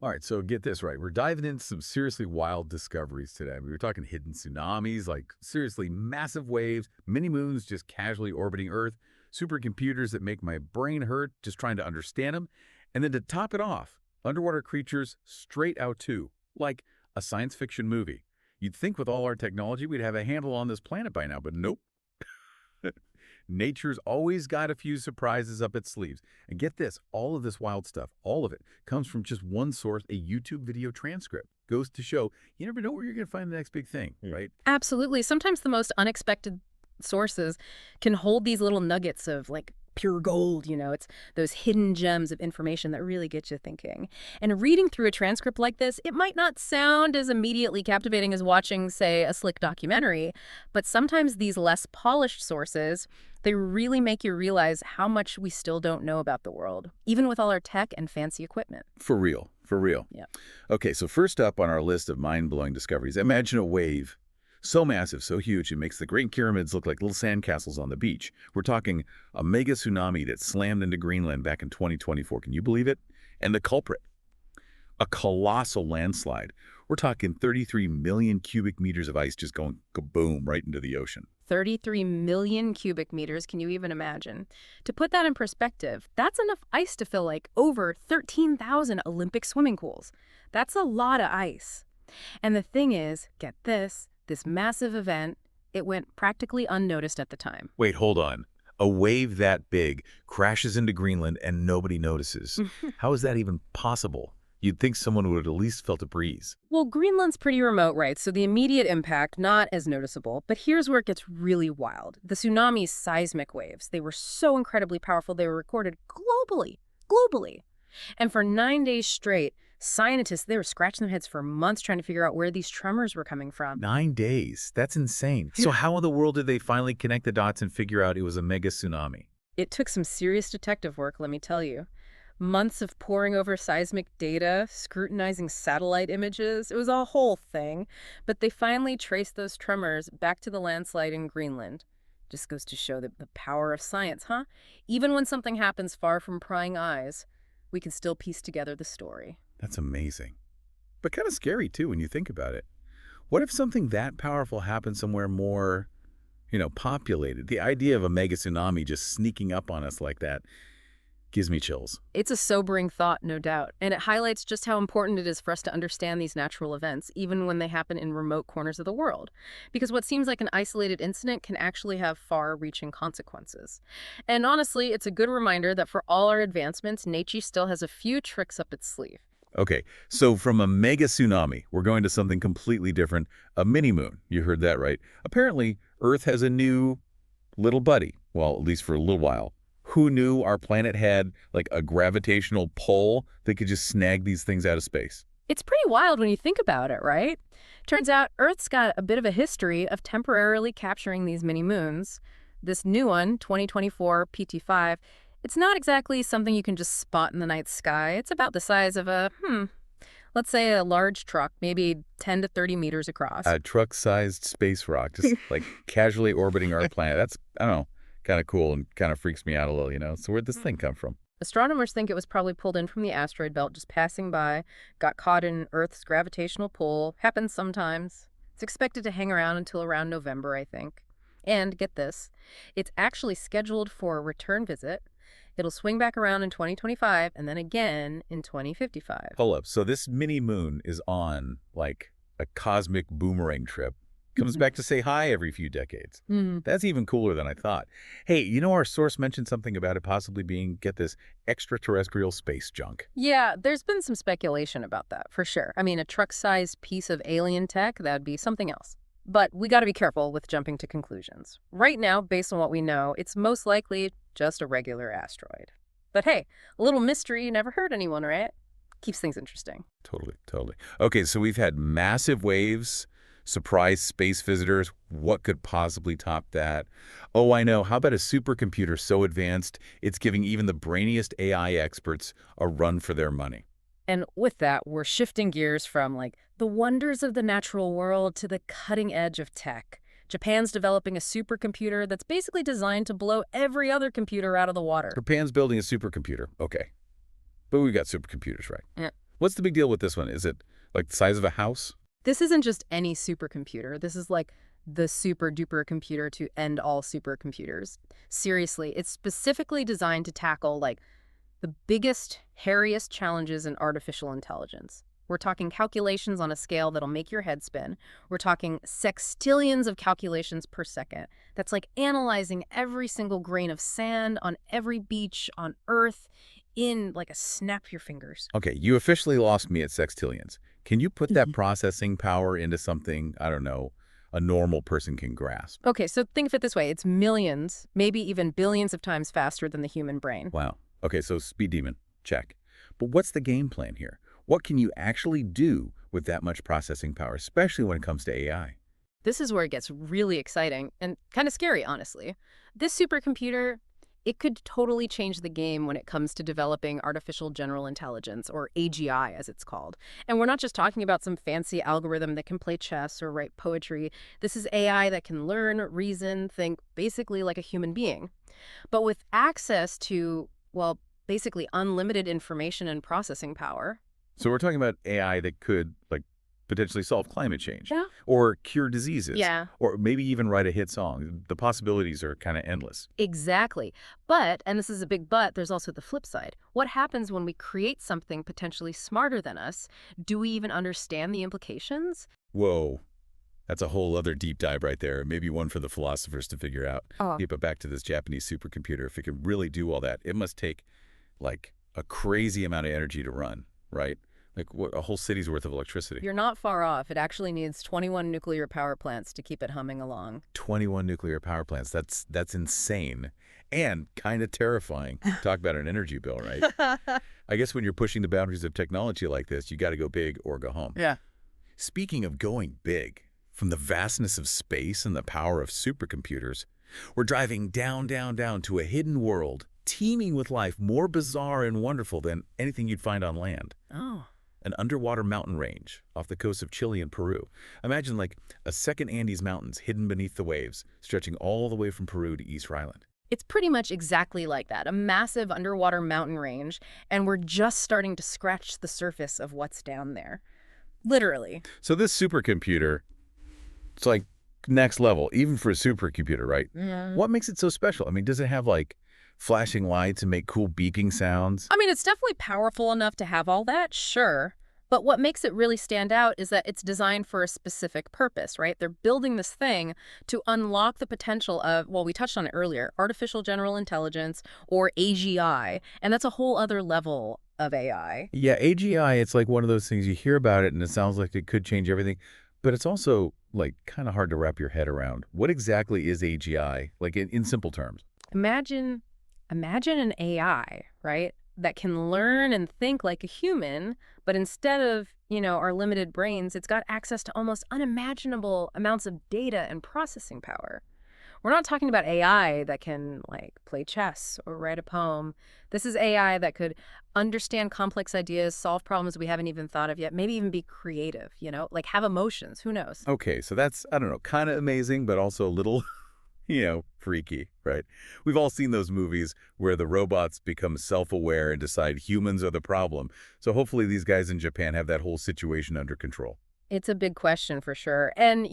All right, so get this right. We're diving into some seriously wild discoveries today. We were talking hidden tsunamis, like seriously massive waves, mini moons just casually orbiting Earth, supercomputers that make my brain hurt just trying to understand them. And then to top it off, underwater creatures straight out too, like a science fiction movie. You'd think with all our technology we'd have a handle on this planet by now, but nope. Nature's always got a few surprises up its sleeves. And get this, all of this wild stuff, all of it, comes from just one source, a YouTube video transcript. Goes to show, you never know where you're going to find the next big thing, right? Absolutely. Sometimes the most unexpected sources can hold these little nuggets of like pure gold, it's those hidden gems of information that really get you thinking. And reading through a transcript like this, it might not sound as immediately captivating as watching, say, a slick documentary, but sometimes these less polished sources, they really make you realize how much we still don't know about the world, even with all our tech and fancy equipment. For real, for real. Yeah. Okay, so first up on our list of mind-blowing discoveries, imagine a wave so massive, so huge, it makes the Great Pyramids look like little sandcastles on the beach. We're talking a mega tsunami that slammed into Greenland back in 2024. Can you believe it? And the culprit, a colossal landslide. We're talking 33 million cubic meters of ice just going kaboom right into the ocean. 33 million cubic meters, can you even imagine? To put that in perspective, that's enough ice to fill like over 13,000 Olympic swimming pools. That's a lot of ice. And the thing is, get this massive event, it went practically unnoticed at the time. Wait, hold on. A wave that big crashes into Greenland and nobody notices. How is that even possible? You'd think someone would have at least felt a breeze. Well, Greenland's pretty remote, right? So the immediate impact, not as noticeable. But here's where it gets really wild. The tsunami's seismic waves, they were so incredibly powerful, they were recorded globally. And for 9 days straight, scientists, they were scratching their heads for months trying to figure out where these tremors were coming from. 9 days? That's insane. So how in the world did they finally connect the dots and figure out it was a mega tsunami? It took some serious detective work, let me tell you. Months of poring over seismic data, scrutinizing satellite images. It was a whole thing. But they finally traced those tremors back to the landslide in Greenland. Just goes to show the power of science, huh? Even when something happens far from prying eyes, we can still piece together the story. That's amazing. But kind of scary, too, when you think about it. What if something that powerful happened somewhere more, populated? The idea of a mega tsunami just sneaking up on us like that gives me chills. It's a sobering thought, no doubt, and it highlights just how important it is for us to understand these natural events, even when they happen in remote corners of the world. Because what seems like an isolated incident can actually have far-reaching consequences. And honestly, it's a good reminder that for all our advancements, nature still has a few tricks up its sleeve. Okay, so from a mega tsunami, we're going to something completely different, a mini-moon. You heard that right. Apparently, Earth has a new little buddy, well, at least for a little while. Who knew our planet had, like, a gravitational pull that could just snag these things out of space? It's pretty wild when you think about it, right? Turns out Earth's got a bit of a history of temporarily capturing these mini-moons. This new one, 2024 PT5, it's not exactly something you can just spot in the night sky. It's about the size of let's say a large truck, maybe 10 to 30 meters across. A truck-sized space rock, just like casually orbiting our planet. That's, I don't know, kind of cool and kind of freaks me out a little, So where'd this thing come from? Astronomers think it was probably pulled in from the asteroid belt, just passing by, got caught in Earth's gravitational pull. Happens sometimes. It's expected to hang around until around November, I think. And get this, it's actually scheduled for a return visit. It'll swing back around in 2025 and then again in 2055. Hold up. So this mini moon is on, like, a cosmic boomerang trip. Comes back to say hi every few decades. That's even cooler than I thought. Hey, our source mentioned something about it possibly being, get this, extraterrestrial space junk. Yeah, there's been some speculation about that, for sure. I mean, a truck-sized piece of alien tech, that'd be something else. But we got to be careful with jumping to conclusions. Right now, based on what we know, it's most likely just a regular asteroid. But hey, a little mystery never hurt anyone, right? Keeps things interesting. Totally. Okay, so we've had massive waves, surprise space visitors. What could possibly top that? Oh, I know. How about a supercomputer so advanced it's giving even the brainiest AI experts a run for their money? And with that, we're shifting gears from, the wonders of the natural world to the cutting edge of tech. Japan's developing a supercomputer that's basically designed to blow every other computer out of the water. Japan's building a supercomputer. Okay. But we've got supercomputers, right? Yeah. What's the big deal with this one? Is it like the size of a house? This isn't just any supercomputer. This is like the super duper computer to end all supercomputers. Seriously, it's specifically designed to tackle like the biggest, hairiest challenges in artificial intelligence. We're talking calculations on a scale that'll make your head spin. We're talking sextillions of calculations per second. That's like analyzing every single grain of sand on every beach on Earth in like a snap your fingers. Okay, you officially lost me at sextillions. Can you put that processing power into something, I don't know, a normal person can grasp? Okay, so think of it this way. It's millions, maybe even billions of times faster than the human brain. Wow. Okay, so speed demon, check. But what's the game plan here? What can you actually do with that much processing power, especially when it comes to AI? This is where it gets really exciting and kind of scary, honestly. This supercomputer, it could totally change the game when it comes to developing artificial general intelligence, or AGI as it's called. And we're not just talking about some fancy algorithm that can play chess or write poetry. This is AI that can learn, reason, think basically like a human being. But with access to, well, basically unlimited information and processing power. So we're talking about AI that could, like, potentially solve climate change. Yeah. Or cure diseases. Yeah. Or maybe even write a hit song. The possibilities are kind of endless. Exactly. But, and this is a big but, there's also the flip side. What happens when we create something potentially smarter than us? Do we even understand the implications? Whoa. That's a whole other deep dive right there. Maybe one for the philosophers to figure out. Oh. Yeah, but back to this Japanese supercomputer. If it can really do all that, it must take, like, a crazy amount of energy to run, right? Like, what, a whole city's worth of electricity. You're not far off. It actually needs 21 nuclear power plants to keep it humming along. 21 nuclear power plants. That's insane and kind of terrifying. Talk about an energy bill, right? I guess when you're pushing the boundaries of technology like this, you got to go big or go home. Yeah. Speaking of going big, from the vastness of space and the power of supercomputers, we're driving down, down, down to a hidden world teeming with life more bizarre and wonderful than anything you'd find on land. Oh. An underwater mountain range off the coast of Chile and Peru. Imagine like a second Andes Mountains hidden beneath the waves, stretching all the way from Peru to Easter Island. It's pretty much exactly like that, a massive underwater mountain range, and we're just starting to scratch the surface of what's down there. Literally. So this supercomputer, it's like next level, even for a supercomputer, right? Yeah. What makes it so special? I mean, does it have like flashing lights and make cool beeping sounds? I mean, it's definitely powerful enough to have all that, sure. But what makes it really stand out is that it's designed for a specific purpose, right? They're building this thing to unlock the potential of, well, we touched on it earlier, artificial general intelligence, or AGI, and that's a whole other level of AI. Yeah, AGI, it's like one of those things you hear about it and it sounds like it could change everything, but it's also like kind of hard to wrap your head around. What exactly is AGI, like in simple terms? Imagine an AI, right, that can learn and think like a human, but instead of, our limited brains, it's got access to almost unimaginable amounts of data and processing power. We're not talking about AI that can, like, play chess or write a poem. This is AI that could understand complex ideas, solve problems we haven't even thought of yet, maybe even be creative, like have emotions. Who knows? Okay, so that's, I don't know, kind of amazing, but also a little, freaky, right? We've all seen those movies where the robots become self-aware and decide humans are the problem. So hopefully these guys in Japan have that whole situation under control. It's a big question for sure. And,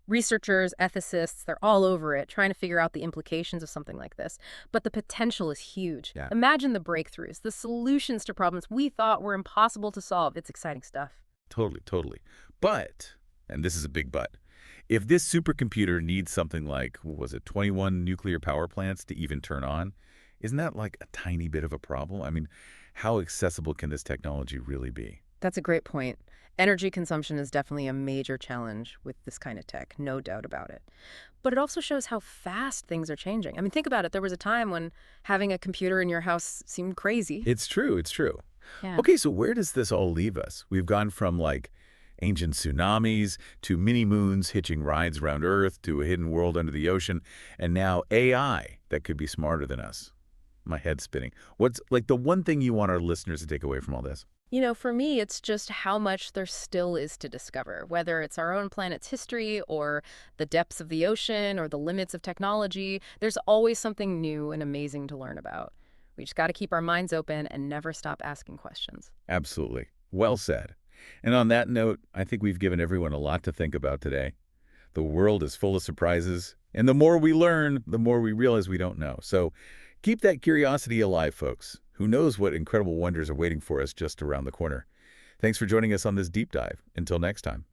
researchers, ethicists, they're all over it, trying to figure out the implications of something like this. But the potential is huge. Yeah. Imagine the breakthroughs, the solutions to problems we thought were impossible to solve. It's exciting stuff. Totally, totally. But, and this is a big but, if this supercomputer needs something like, what was it, 21 nuclear power plants to even turn on, isn't that like a tiny bit of a problem? I mean, how accessible can this technology really be? That's a great point. Energy consumption is definitely a major challenge with this kind of tech, no doubt about it. But it also shows how fast things are changing. I mean, think about it. There was a time when having a computer in your house seemed crazy. It's true, it's true. Yeah. Okay, so where does this all leave us? We've gone from like ancient tsunamis to mini moons hitching rides around Earth to a hidden world under the ocean, and now AI that could be smarter than us. My head's spinning. What's like the one thing you want our listeners to take away from all this? For me, it's just how much there still is to discover, whether it's our own planet's history or the depths of the ocean or the limits of technology. There's always something new and amazing to learn about. We just got to keep our minds open and never stop asking questions. Absolutely. Well said. And on that note, I think we've given everyone a lot to think about today. The world is full of surprises, and the more we learn, the more we realize we don't know. So keep that curiosity alive, folks. Who knows what incredible wonders are waiting for us just around the corner. Thanks for joining us on this deep dive. Until next time.